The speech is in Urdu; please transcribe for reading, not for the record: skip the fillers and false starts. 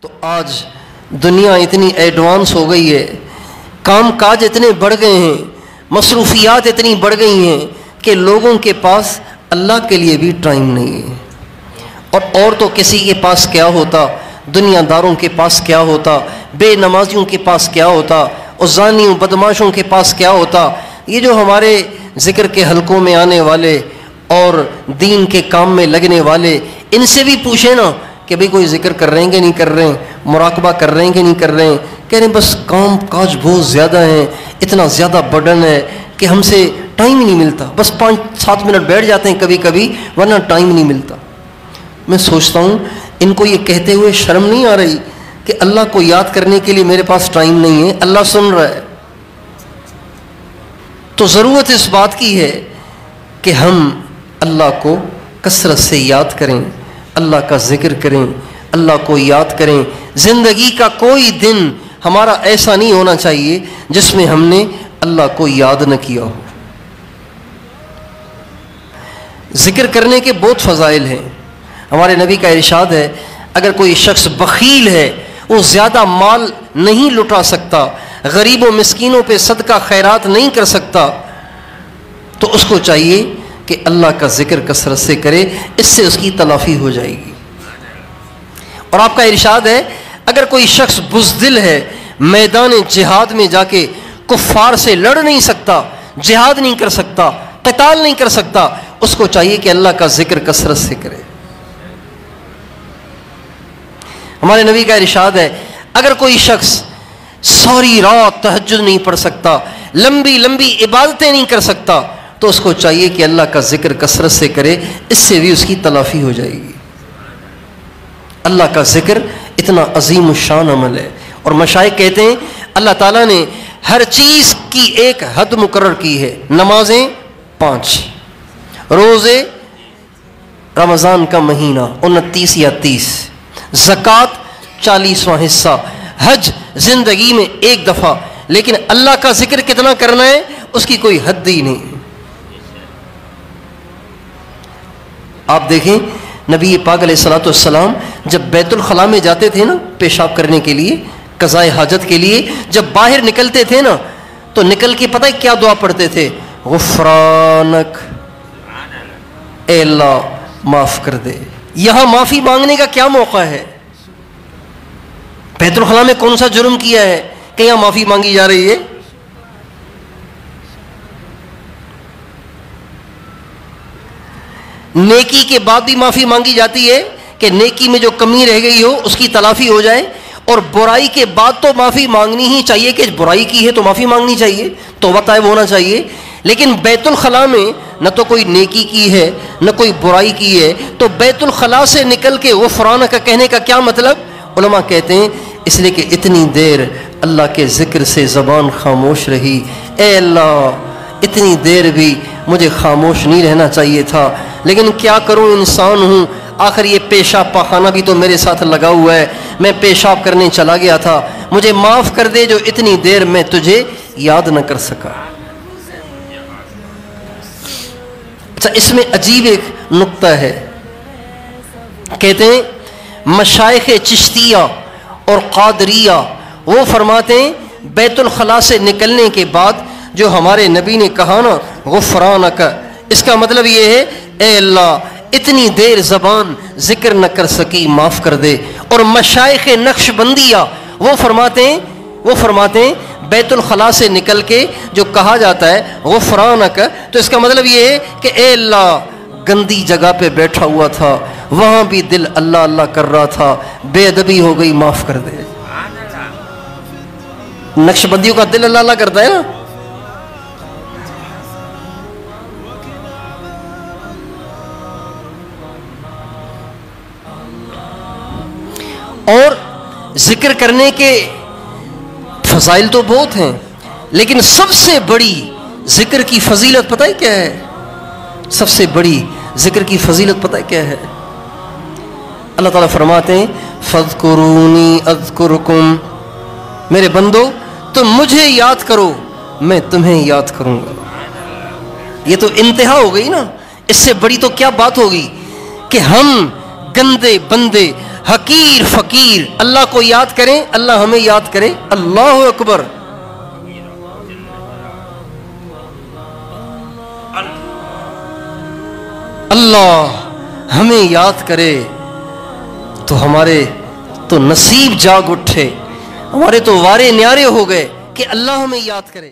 تو آج دنیا اتنی ایڈوانس ہو گئی ہے، کام کاج اتنے بڑھ گئے ہیں، مصروفیات اتنی بڑھ گئی ہیں کہ لوگوں کے پاس اللہ کے لیے بھی ٹائم نہیں ہے۔ اور تو کسی کے پاس کیا ہوتا، دنیا داروں کے پاس کیا ہوتا، بے نمازیوں کے پاس کیا ہوتا، اور زانیوں بدماشوں کے پاس کیا ہوتا۔ یہ جو ہمارے ذکر کے حلقوں میں آنے والے اور دین کے کام میں لگنے والے، ان سے بھی پوچھیں نا کہ بھئی کوئی ذکر کر رہے ہیں کہ نہیں کر رہے ہیں، مراقبہ کر رہے ہیں کہ نہیں کر رہے ہیں۔ کہہ رہے ہیں بس کام کاج بہت زیادہ ہیں، اتنا زیادہ برڈن ہے کہ ہم سے ٹائم ہی نہیں ملتا، بس 5-7 منٹ بیٹھ جاتے ہیں کبھی کبھی، ورنہ ٹائم نہیں ملتا۔ میں سوچتا ہوں ان کو یہ کہتے ہوئے شرم نہیں آ رہی کہ اللہ کو یاد کرنے کے لیے میرے پاس ٹائم نہیں ہے، اللہ سن رہا ہے۔ تو ضرورت اس بات کی ہے کہ ہم اللہ کو کثرت سے یاد کریں، اللہ کا ذکر کریں، اللہ کو یاد کریں۔ زندگی کا کوئی دن ہمارا ایسا نہیں ہونا چاہیے جس میں ہم نے اللہ کو یاد نہ کیا ہو۔ ذکر کرنے کے بہت فضائل ہیں۔ ہمارے نبی کا ارشاد ہے، اگر کوئی شخص بخیل ہے، وہ زیادہ مال نہیں لٹا سکتا، غریب و مسکینوں پہ صدقہ خیرات نہیں کر سکتا، تو اس کو چاہیے کہ اللہ کا ذکر کثرت سے کرے، اس سے اس کی تلافی ہو جائے گی۔ اور آپ کا ارشاد ہے، اگر کوئی شخص بزدل ہے، میدان جہاد میں جا کے کفار سے لڑ نہیں سکتا، جہاد نہیں کر سکتا، قتال نہیں کر سکتا، اس کو چاہیے کہ اللہ کا ذکر کثرت سے کرے۔ ہمارے نبی کا ارشاد ہے، اگر کوئی شخص ساری رات تہجد نہیں پڑھ سکتا، لمبی لمبی عبادتیں نہیں کر سکتا، تو اس کو چاہیے کہ اللہ کا ذکر کثرت سے کرے، اس سے بھی اس کی تلافی ہو جائے گی۔ اللہ کا ذکر اتنا عظیم الشان عمل ہے، اور مشائخ کہتے ہیں اللہ تعالیٰ نے ہر چیز کی ایک حد مقرر کی ہے۔ نمازیں 5، روزے رمضان کا مہینہ 29 یا 30، زکوٰۃ 40واں حصہ، حج زندگی میں 1 دفعہ، لیکن اللہ کا ذکر کتنا کرنا ہے اس کی کوئی حد ہی نہیں۔ آپ دیکھیں نبی پاک علیہ الصلوۃ والسلام جب بیت الخلاء میں جاتے تھے نا پیشاب کرنے کے لیے، قضاء حاجت کے لیے، جب باہر نکلتے تھے نا تو نکل کے پتہ ہے کیا دعا پڑھتے تھے؟ غفرانک، اے اللہ معاف کر دے۔ یہاں معافی مانگنے کا کیا موقع ہے؟ بیت الخلاء میں کون سا جرم کیا ہے کہ یہاں معافی مانگی جا رہی ہے؟ نیکی کے بعد بھی معافی مانگی جاتی ہے کہ نیکی میں جو کمی رہ گئی ہو اس کی تلافی ہو جائے، اور برائی کے بعد تو معافی مانگنی ہی چاہیے کہ برائی کی ہے تو معافی مانگنی چاہیے، توبہ طائب ہونا چاہیے۔ لیکن بیت الخلاء میں نہ تو کوئی نیکی کی ہے نہ کوئی برائی کی ہے، تو بیت الخلاء سے نکل کے غفرانہ کا کہنے کا کیا مطلب؟ علماء کہتے ہیں اس لیے کہ اتنی دیر اللہ کے ذکر سے زبان خاموش رہی، اے اللہ اتنی دیر بھی مجھے خاموش نہیں رہنا چاہیے تھا، لیکن کیا کروں، انسان ہوں، آخر یہ پیشاب پاخانہ بھی تو میرے ساتھ لگا ہوا ہے، میں پیشاب کرنے چلا گیا تھا، مجھے معاف کر دے جو اتنی دیر میں تجھے یاد نہ کر سکا۔ اچھا، اس میں عجیب ایک نقطہ ہے، کہتے ہیں مشائخ چشتیہ اور قادریہ وہ فرماتے ہیں بیت الخلاء سے نکلنے کے بعد جو ہمارے نبی نے کہا نا غفرانک، اس کا مطلب یہ ہے اے اللہ اتنی دیر زبان ذکر نہ کر سکی، معاف کر دے۔ اور مشائخ نقشبندیہ وہ فرماتے ہیں بیت الخلاء سے نکل کے جو کہا جاتا ہے غفرانک، تو اس کا مطلب یہ ہے کہ اے اللہ گندی جگہ پہ بیٹھا ہوا تھا، وہاں بھی دل اللہ اللہ کر رہا تھا، بے ادبی ہو گئی، معاف کر دے۔ نقشبندیوں کا دل اللہ اللہ کرتا ہے نا۔ اور ذکر کرنے کے فضائل تو بہت ہیں، لیکن سب سے بڑی ذکر کی فضیلت پتہ ہے کیا ہے؟ سب سے بڑی ذکر کی فضیلت پتہ ہے کیا ہے؟ اللہ تعالیٰ فرماتے ہیں فَاذْكُرُونِي أَذْكُرْكُمْ، میرے بندو تم مجھے یاد کرو میں تمہیں یاد کروں گا۔ یہ تو انتہا ہو گئی نا، اس سے بڑی تو کیا بات ہوگی کہ ہم گندے بندے حقیر فقیر اللہ کو یاد کریں، اللہ ہمیں یاد کرے. اللہ اکبر. اللہ ہمیں یاد کرے تو ہمارے تو نصیب جاگ اٹھے، ہمارے تو وارے نیارے ہو گئے کہ اللہ ہمیں یاد کرے.